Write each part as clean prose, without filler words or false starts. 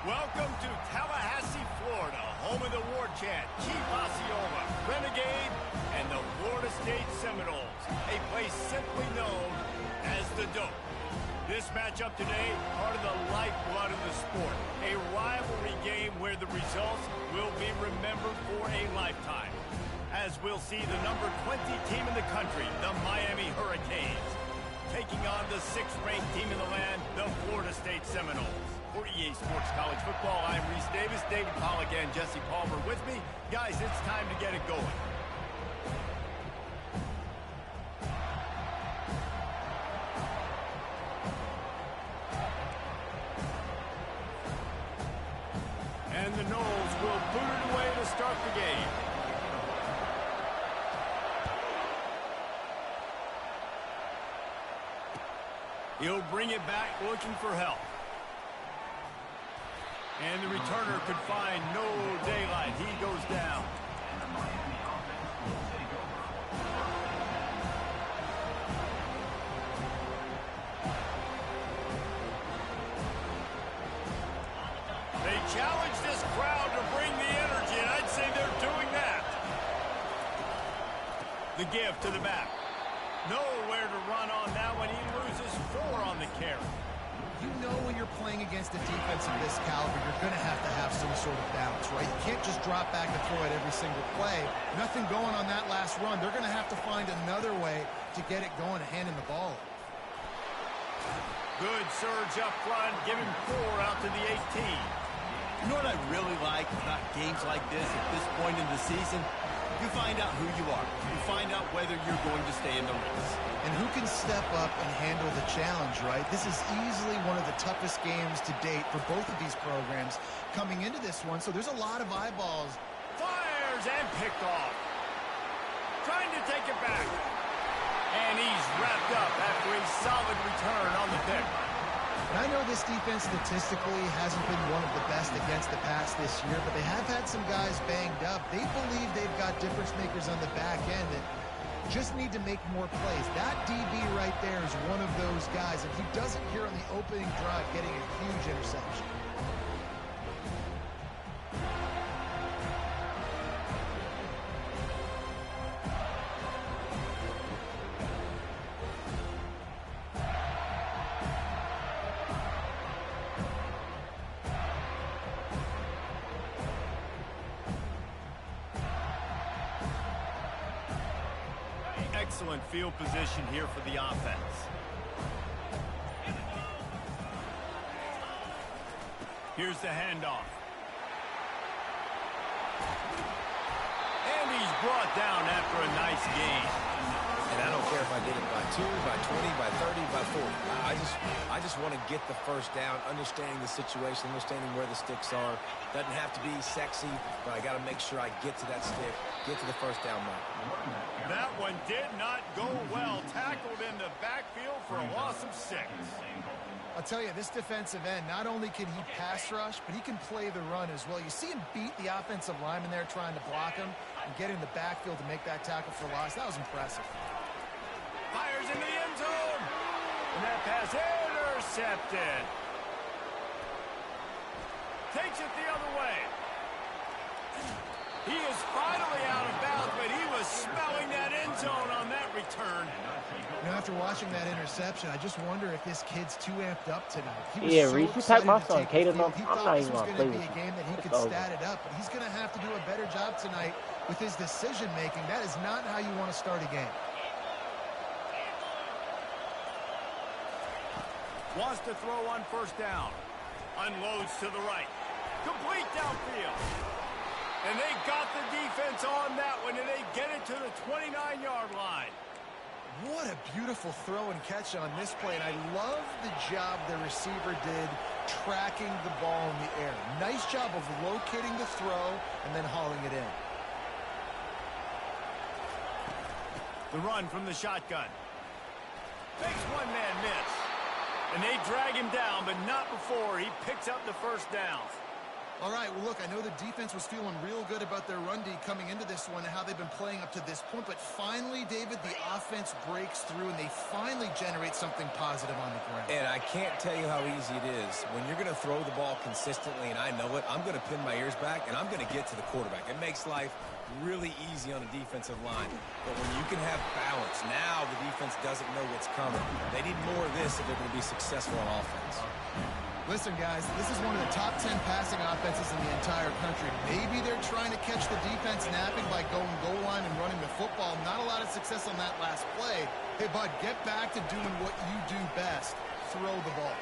Welcome to Tallahassee, Florida, home of the war chant, Chief Osceola, Renegade, and the Florida State Seminoles, a place simply known as the Dope. This matchup today, part of the lifeblood of the sport, a rivalry game where the results will be remembered for a lifetime. As we'll see the number 20 team in the country, the Miami Hurricanes, taking on the 6th-ranked team in the land, the Florida State Seminoles. For EA Sports College Football, I'm Reese Davis, David Pollack, and Jesse Palmer with me. Guys, it's time to get it going. And the Noles will boot it away to start the game. He'll bring it back looking for help. And the returner could find no daylight. He goes down. They challenge this crowd to bring the energy, and I'd say they're doing that. The give to the back. Nowhere to run on that one. He loses 4 on the carry. You know when you're playing against a defense of this caliber, you're going to have some sort of balance, right? You can't just drop back and throw it every single play. Nothing going on that last run. They're going to have to find another way to get it going and handing the ball. Good surge up front, giving 4 out to the 18. You know what I really like about games like this at this point in the season? You find out who you are. You find out whether you're going to stay in the race. And who can step up and handle the challenge, right? This is easily one of the toughest games to date for both of these programs coming into this one, so there's a lot of eyeballs. Fires and picked off. Trying to take it back. And he's wrapped up after a solid return on the pick. And I know this defense statistically hasn't been one of the best against the pass this year, but they have had some guys banged up. They believe they've got difference makers on the back end that just need to make more plays. That DB right there is one of those guys, and he does it here on the opening drive, getting a huge interception. Excellent field position here for the offense. Here's the handoff. And he's brought down after a nice gain. And I don't care if I did it by 2, by 20, by 30, by 40. I just want to get the first down, understanding the situation, understanding where the sticks are. Doesn't have to be sexy, but I got to make sure I get to that stick, get to the first down mark. That one did not go well. Tackled in the backfield for a loss of 6. I'll tell you, this defensive end, not only can he pass rush, but he can play the run as well. You see him beat the offensive lineman there trying to block him and get in the backfield to make that tackle for loss. That was impressive. Fires into the end zone. And that pass intercepted. Takes it the other way. He is finally out of bounds, but he was smelling that end zone on that return. You know, after watching that interception, I just wonder if this kid's too amped up tonight. Yeah, Reese, you take my son, Caden. I'm not even going going to to play be with a game that he could It's over. stat it up, but he's going to have to do a better job tonight with his decision-making. That is not how you want to start a game. Wants to throw on first down. Unloads to the right. Complete downfield. And they got the defense on that one, and they get it to the 29-yard line. What a beautiful throw and catch on this play, and I love the job the receiver did tracking the ball in the air. Nice job of locating the throw and then hauling it in. The run from the shotgun. Makes one man miss. And they drag him down, but not before he picks up the first down. All right, well, look, I know the defense was feeling real good about their run D coming into this one and how they've been playing up to this point, but finally, David, the offense breaks through and they finally generate something positive on the ground. And I can't tell you how easy it is. When you're going to throw the ball consistently, and I know it, I'm going to pin my ears back, and I'm going to get to the quarterback. It makes life really easy on a defensive line. But when you can have balance, now the defense doesn't know what's coming. They need more of this if they're going to be successful on offense. Listen, guys, this is one of the top 10 passing offenses in the entire country. Maybe they're trying to catch the defense napping by going goal line and running the football. Not a lot of success on that last play. Hey, bud, get back to doing what you do best. Throw the ball.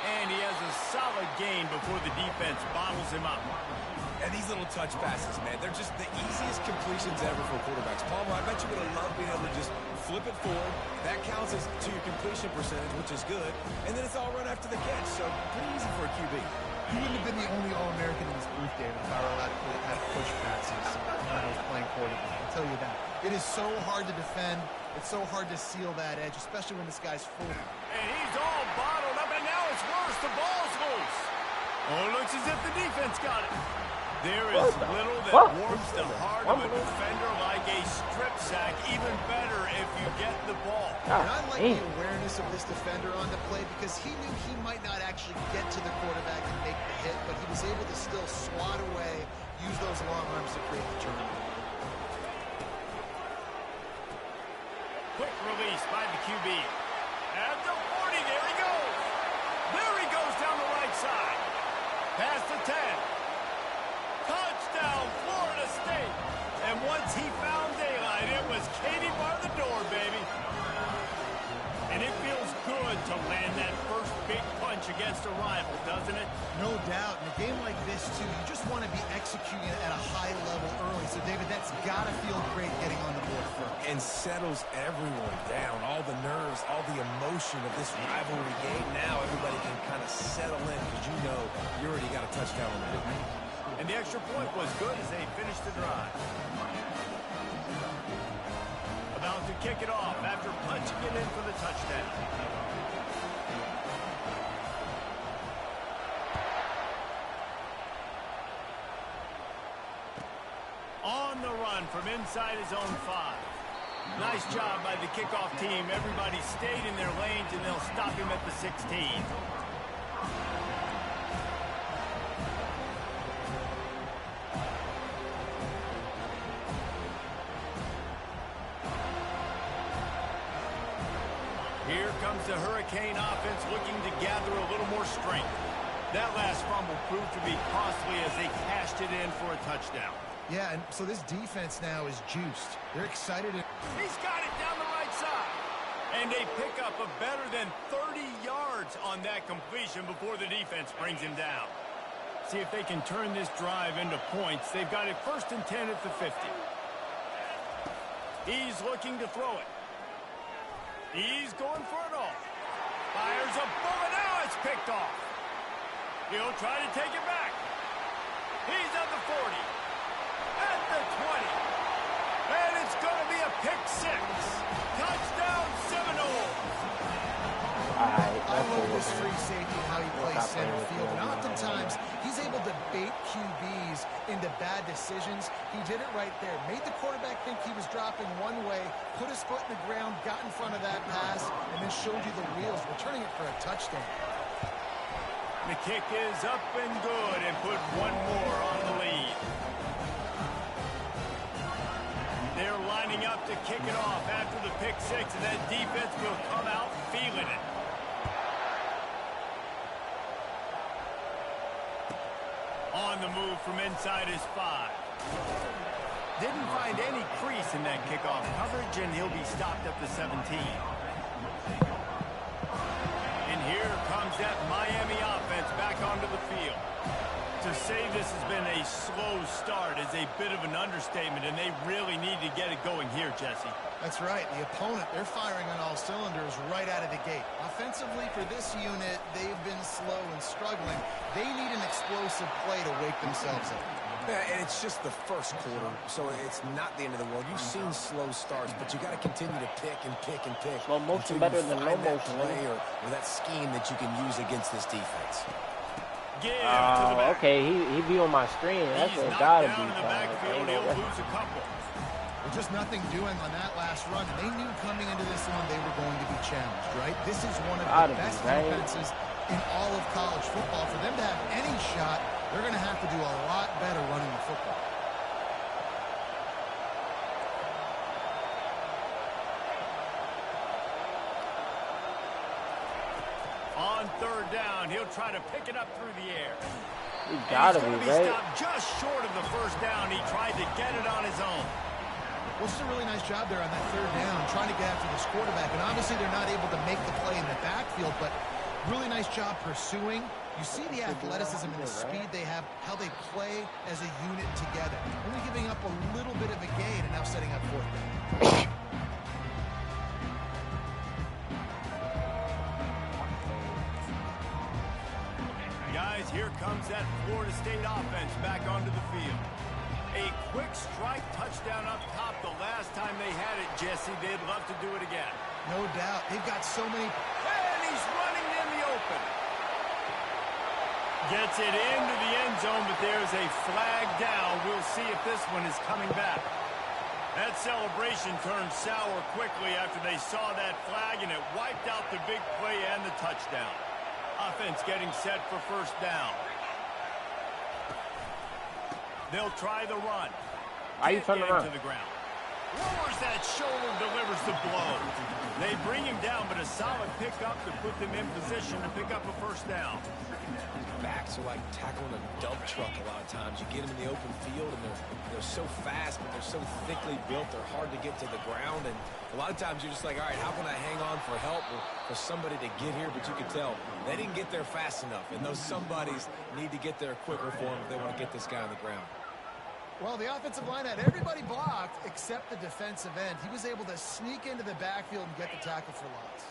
And he has a solid gain before the defense bottles him up. And these little touch passes, man, they're just the easiest completions ever for quarterbacks. Palmer, I bet you would have loved being able to just flip it forward. That counts as to your completion percentage, which is good. And then it's all run after the catch, so pretty easy for a QB. You wouldn't have been the only All-American in this booth, David, if I were allowed to have push passes when I was playing quarterback. I'll tell you that. It is so hard to defend. It's so hard to seal that edge, especially when this guy's full. And he's all bottled up, and now it's worse. The ball's loose. Oh, it looks as if the defense got it. There is little that warms the heart of a defender like a strip sack. Even better if you get the ball. And I like the awareness of this defender on the play because he knew he might not actually get to the quarterback and make the hit, but he was able to still swat away, use those long arms to create the turnover. Quick release by the QB. At the 40, there he goes. There he goes down the right side. Past the 10. Touchdown, Florida State. And once he found daylight, it was Katie bar the door, baby. And it feels good to land that first big punch against a rival, doesn't it? No doubt. In a game like this, too, you just want to be executing at a high level early. So, David, that's got to feel great getting on the board first. And settles everyone down. All the nerves, all the emotion of this rivalry game. Now everybody can kind of settle in because you know you already got a touchdown on the board. And the extra point was good as they finished the drive. About to kick it off after punching it in for the touchdown. On the run from inside his own 5. Nice job by the kickoff team. Everybody stayed in their lanes, and they'll stop him at the 16. Here comes the Hurricane offense looking to gather a little more strength. That last fumble proved to be costly as they cashed it in for a touchdown. Yeah, and so this defense now is juiced. They're excited. He's got it down the right side. And they pick up a better than 30 yards on that completion before the defense brings him down. See if they can turn this drive into points. They've got it 1st and 10 at the 50. He's looking to throw it. He's going for it all. Fires a bullet. Now it's picked off. He'll try to take it back. He's at the 40. At the 20. And it's going to be a pick 6. Touchdown Seminoles. I love this free safety and how he plays center field. And oftentimes, he's able to bait QBs into bad decisions. He did it right there. Made the quarterback think he was dropping one way, put his foot in the ground, got in front of that pass, and then showed you the wheels, returning it for a touchdown. The kick is up and good and put one more on the lead. They're lining up to kick it off after the pick 6, and that defense will come out feeling it. On the move from inside his 5. Didn't find any crease in that kickoff coverage, and he'll be stopped at the 17. And here comes that Miami offense back onto the field. To say this has been a slow start is a bit of an understatement, and they really need to get it going here, Jesse. That's right. The opponent, they're firing on all cylinders right out of the gate. Offensively, for this unit, they've been slow and struggling. They need an explosive play to wake themselves up. Yeah, and it's just the first quarter, so it's not the end of the world. You've seen slow starts, but you got to continue to pick and pick and pick. Slow motion better than low motion, play or that scheme that you can use against this defense. Give to the back. Okay, he be on my screen. That's He's what knocked gotta down be. in the backfield. He'll lose a couple. Well, just nothing doing on that last run. And they knew coming into this one they were going to be challenged, right? This is one of the best defenses in all of college football. For them to have any shot, they're going to have to do a lot better running the football. On third down, he'll try to pick it up through the air. You gotta be, right? Stopped just short of the first down. He tried to get it on his own. Well, just a really nice job there on that third down, trying to get after this quarterback. And obviously they're not able to make the play in the backfield, but really nice job pursuing. You see the athleticism and the speed they have, how they play as a unit together. Only giving up a little bit of a gain and now setting up fourth down. Guys, here comes that Florida State offense back onto the field. A quick strike touchdown up top the last time they had it, Jesse. They'd love to do it again. No doubt. They've got so many. And he's running in the open. Gets it into the end zone, but there's a flag down. We'll see if this one is coming back. That celebration turned sour quickly after they saw that flag, and it wiped out the big play and the touchdown. Offense getting set for first down. They'll try the run. Why you turning around? To the ground. Lowers that shoulder, delivers the blow. They bring him down, but a solid pickup to put them in position to pick up a first down. Backs are like tackling a dump truck a lot of times. You get them in the open field, and they're so fast, but they're so thickly built, they're hard to get to the ground. And a lot of times you're just like, all right, how can I hang on for help or for somebody to get here? But you can tell they didn't get there fast enough, and those somebodies need to get there quicker for them if they want to get this guy on the ground. Well, the offensive line had everybody blocked except the defensive end. He was able to sneak into the backfield and get the tackle for loss.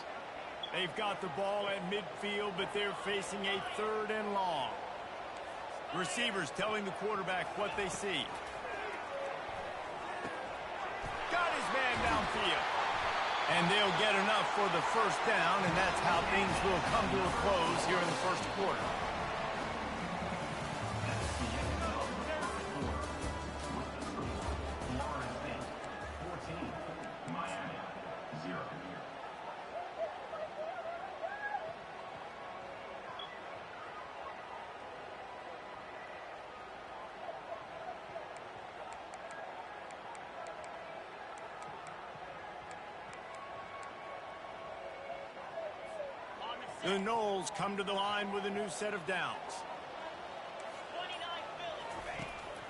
They've got the ball at midfield, but they're facing a third and long. Receivers telling the quarterback what they see. Got his man downfield. And they'll get enough for the first down, and that's how things will come to a close here in the first quarter. The Noles come to the line with a new set of downs.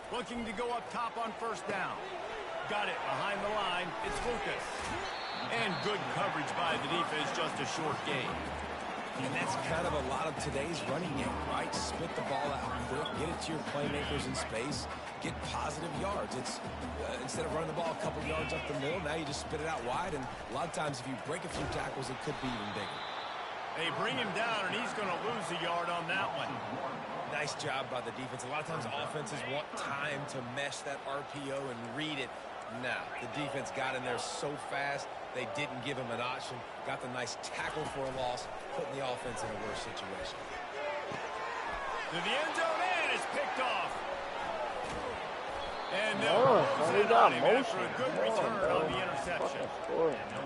Looking to go up top on first down. Got it behind the line. It's Lucas. And good coverage by the defense, just a short gain. And that's kind of a lot of today's running game, right? Spit the ball out quick, get it to your playmakers in space, get positive yards. It's instead of running the ball a couple yards up the middle, now you just spit it out wide. And a lot of times if you break a few tackles, it could be even bigger. They bring him down, and he's going to lose a yard on that one. Nice job by the defense. A lot of times offenses want time to mesh that RPO and read it. Nah, the defense got in there so fast, they didn't give him an option. Got the nice tackle for a loss, putting the offense in a worse situation. To the end zone, and it's picked off. And they'll close in on him after a good return on the interception.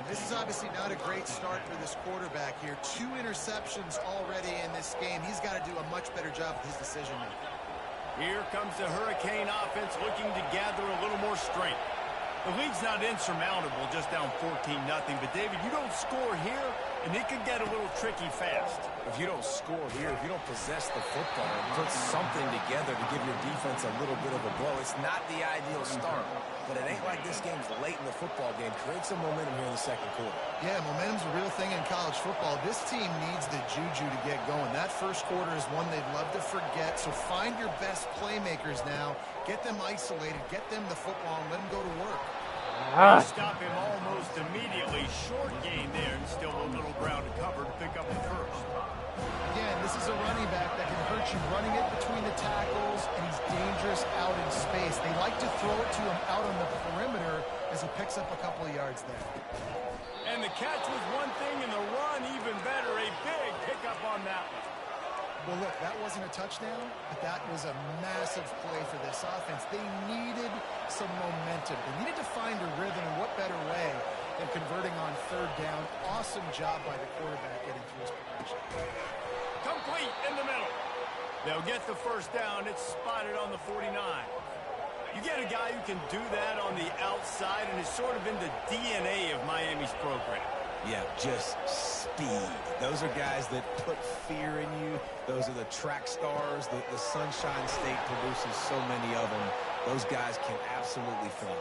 This is obviously not a great start for this quarterback here. 2 interceptions already in this game. He's got to do a much better job with his decision-making. Here comes the Hurricane offense looking to gather a little more strength. The lead's not insurmountable, just down 14-0. But, David, you don't score here, and it could get a little tricky fast. If you don't score here, if you don't possess the football and put something together to give your defense a little bit of a blow, it's not the ideal start. But it ain't like this game's late in the football game. Create some momentum here in the second quarter. Yeah, momentum's a real thing in college football. This team needs the juju to get going. That first quarter is one they'd love to forget. So find your best playmakers now. Get them isolated. Get them the football and let them go to work. Stop him almost immediately. Short gain there, and still a little ground to cover to pick up the first. Again, this is a running back that can hurt you running it between the tackles, and he's dangerous out in space. They like to throw it to him out on the perimeter as he picks up a couple of yards there. And the catch was one thing, and the run even better. A big pickup on that one. Well, look, that wasn't a touchdown, but that was a massive play for this offense. They needed some momentum. They needed to find a rhythm, and what better way than converting on third down. Awesome job by the quarterback getting through his progression. Complete in the middle. They'll get the first down. It's spotted on the 49. You get a guy who can do that on the outside, and it's sort of in the DNA of Miami's program. Yeah, just speed. Those are guys that put fear in you. Those are the track stars. The Sunshine State produces so many of them. Those guys can absolutely fly.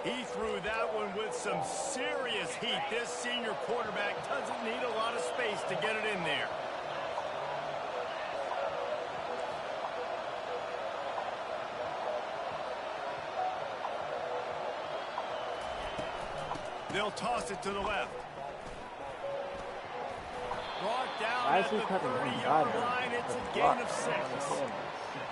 He threw that one with some serious heat. This senior quarterback doesn't need a lot of space to get it in there. They'll toss it to the left. Brought down at the 30-yard line. It's a gain of 6.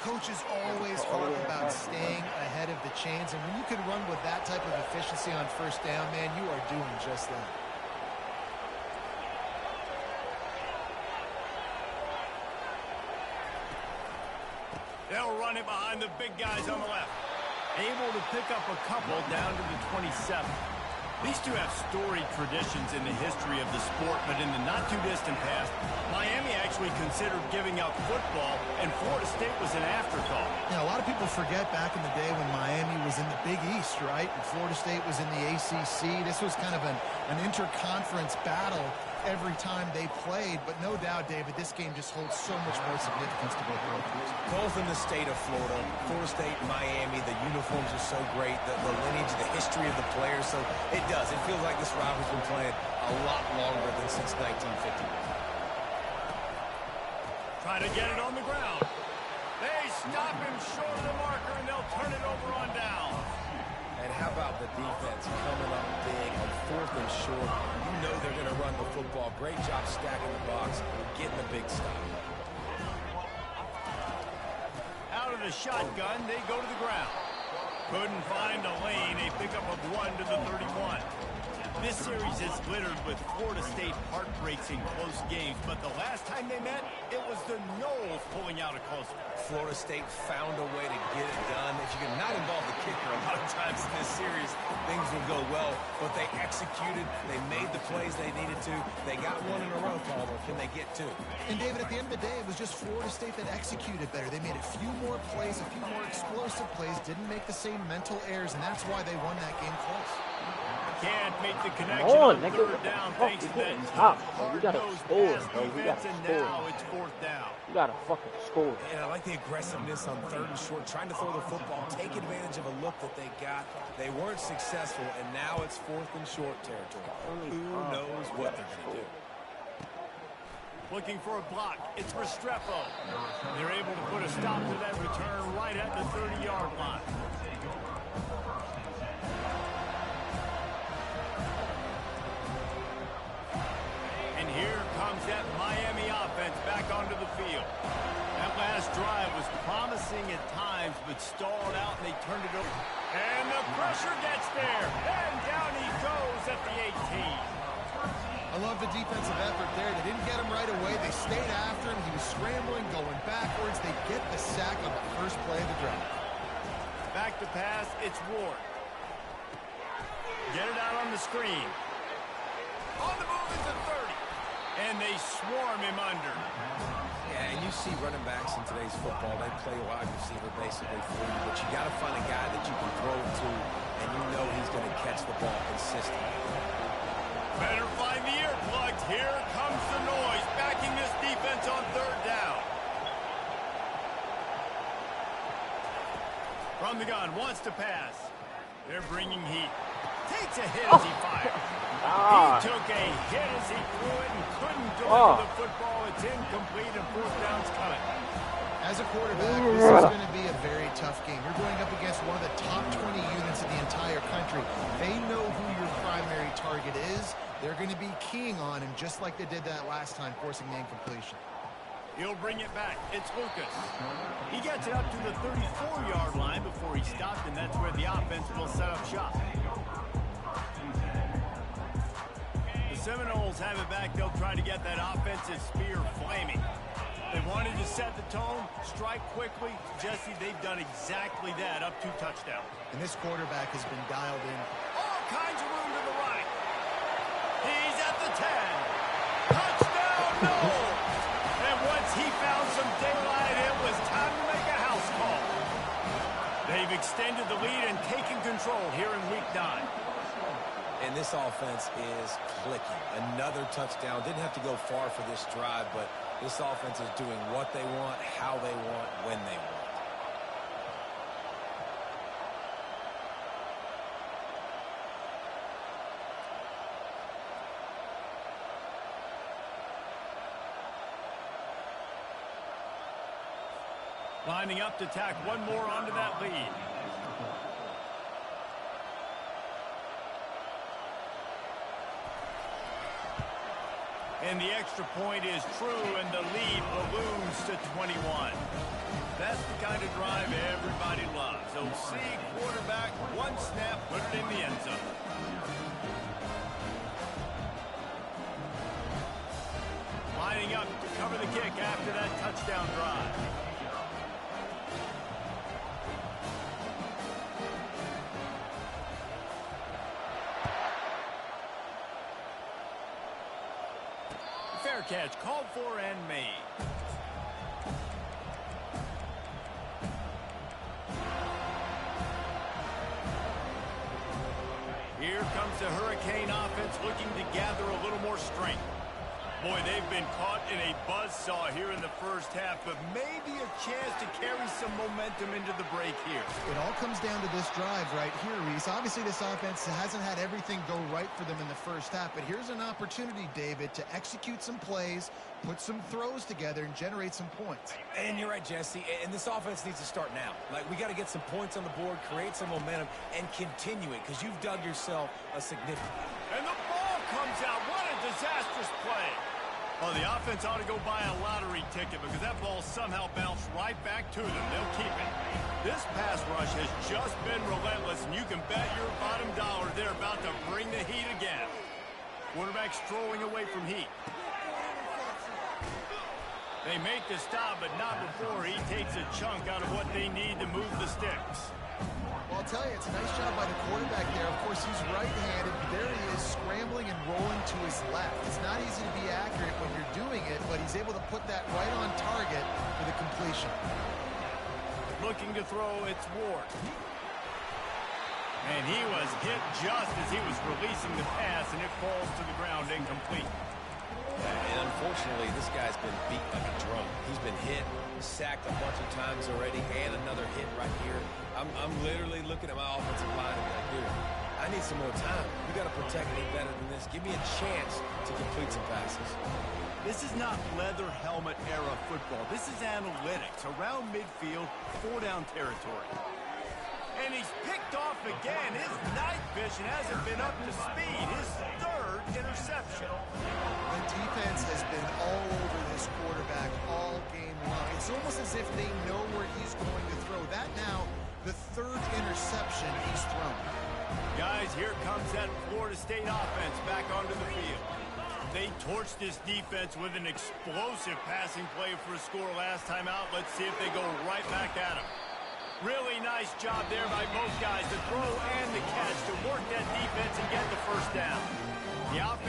Coaches always harp about staying ahead of the chains, and when you can run with that type of efficiency on first down, man, you are doing just that. They'll run it behind the big guys on the left. Able to pick up a couple down to the 27. These two have storied traditions in the history of the sport, but in the not-too-distant past, Miami actually considered giving up football, and Florida State was an afterthought. Yeah, a lot of people forget back in the day when Miami was in the Big East, right? And Florida State was in the ACC. This was kind of an interconference battle every time they played, but no doubt, David, this game just holds so much more significance to both programs. Both in the state of Florida, Florida State, Miami, the uniforms are so great, the lineage, the history of the players, so it does. It feels like this rivalry's been playing a lot longer than since 1950. Try to get it on the ground. They stop him short of the marker, and they'll turn it over on down. And how about the defense coming up big on 4th and short? You know they're going to run the football. Great job stacking the box and getting the big stop. Out of the shotgun, they go to the ground. Couldn't find a lane. A pickup of 1 to the 31. This series is littered with Florida State heartbreaks in close games, but the last time they met, it was the Noles pulling out a close one. Florida State found a way to get it done. If you can not involve the kicker a lot of times in this series, things will go well, but they executed. They made the plays they needed to. They got one in a row, Palmer. Can they get 2? And, David, at the end of the day, it was just Florida State that executed better. They made a few more plays, a few more explosive plays, didn't make the same mental errors, and that's why they won that game close. Can't make the connection on third down thanks to that We gotta score, bro. We gotta and score. now it's 4th down. You gotta fucking score. And I like the aggressiveness on 3rd and short, trying to throw the football, take advantage of a look that they got. They weren't successful, and now it's 4th and short territory. Who knows what they're going to do? Looking for a block. It's Restrepo. They're able to put a stop to that return right at the 30-yard line. Here comes that Miami offense back onto the field. That last drive was promising at times, but stalled out, and they turned it over. And the pressure gets there. And down he goes at the 18. I love the defensive effort there. They didn't get him right away. They stayed after him. He was scrambling, going backwards. They get the sack on the first play of the drive. Back to pass. It's Ward. Get it out on the screen. On the move is the 30. And they swarm him under. Yeah, and you see running backs in today's football, they play wide receiver basically for you, but you got to find a guy that you can throw to, and you know he's going to catch the ball consistently. Better find the earplugs. Here comes the noise, backing this defense on 3rd down. From the gun, wants to pass. They're bringing heat. Takes a hit as he fires. He took a hit as he threw it and couldn't deliver the football. It's incomplete and 4th down's coming. As a quarterback, this is going to be a very tough game. You're going up against one of the top 20 units in the entire country. They know who your primary target is. They're going to be keying on him just like they did that last time, forcing the incompletion. He'll bring it back. It's Lucas. He gets it up to the 34-yard line before he stopped, and that's where the offense will set up shop. The Seminoles have it back. They'll try to get that offensive spear flaming. They wanted to set the tone, strike quickly. Jesse, they've done exactly that, up 2 touchdowns. And this quarterback has been dialed in. All kinds of room to the right. He's at the 10. Touchdown, no! And once he found some daylight, it was time to make a house call. They've extended the lead and taken control here in Week 9. And this offense is clicking. Another touchdown. Didn't have to go far for this drive, but this offense is doing what they want, how they want, when they want. Lining up to tack one more onto that lead. And the extra point is true, and the lead balloons to 21. That's the kind of drive everybody loves. OC, quarterback, one snap, put it in the end zone. Lining up to cover the kick after that touchdown drive. Fair catch, called for and made. Here comes the Hurricane offense looking to gather a little more strength. Boy, they've been caught in a buzzsaw here in the first half, but maybe a chance to carry some momentum into the break here. It all comes down to this drive right here, Reese. Obviously, this offense hasn't had everything go right for them in the first half, but here's an opportunity, David, to execute some plays, put some throws together, and generate some points. And you're right, Jesse, and this offense needs to start now. Like, we got to get some points on the board, create some momentum, and continue it, because you've dug yourself a significant... And the ball comes out. What a disastrous play. Well, the offense ought to go buy a lottery ticket because that ball somehow bounced right back to them. They'll keep it. This pass rush has just been relentless, and you can bet your bottom dollar they're about to bring the heat again. Quarterback strolling away from heat. They make the stop, but not before he takes a chunk out of what they need to move the sticks. Well, I'll tell you, it's a nice job by the quarterback there. Of course, he's right-handed. There he is, scrambling and rolling to his left. It's not easy to be accurate when you're doing it, but he's able to put that right on target for the completion. Looking to throw, it's Ward. And he was hit just as he was releasing the pass, and it falls to the ground incomplete. And unfortunately, this guy's been beat like a drum. He's been hit, sacked a bunch of times already, and another hit right here. I'm literally looking at my offensive line and be like, dude, I need some more time. You got to protect me better than this. Give me a chance to complete some passes. This is not leather helmet era football. This is analytics. Around midfield, 4-down territory. And he's picked off again. His night vision hasn't been up to speed. His third interception. The defense has been all over this quarterback all game long. It's almost as if they know where he's going to throw. That now, the third interception he's thrown. Guys, here comes that Florida State offense back onto the field. They torched this defense with an explosive passing play for a score last time out. Let's see if they go right back at him. Really nice job there by both guys, the throw and the catch, to work that defense and get the first down. The offense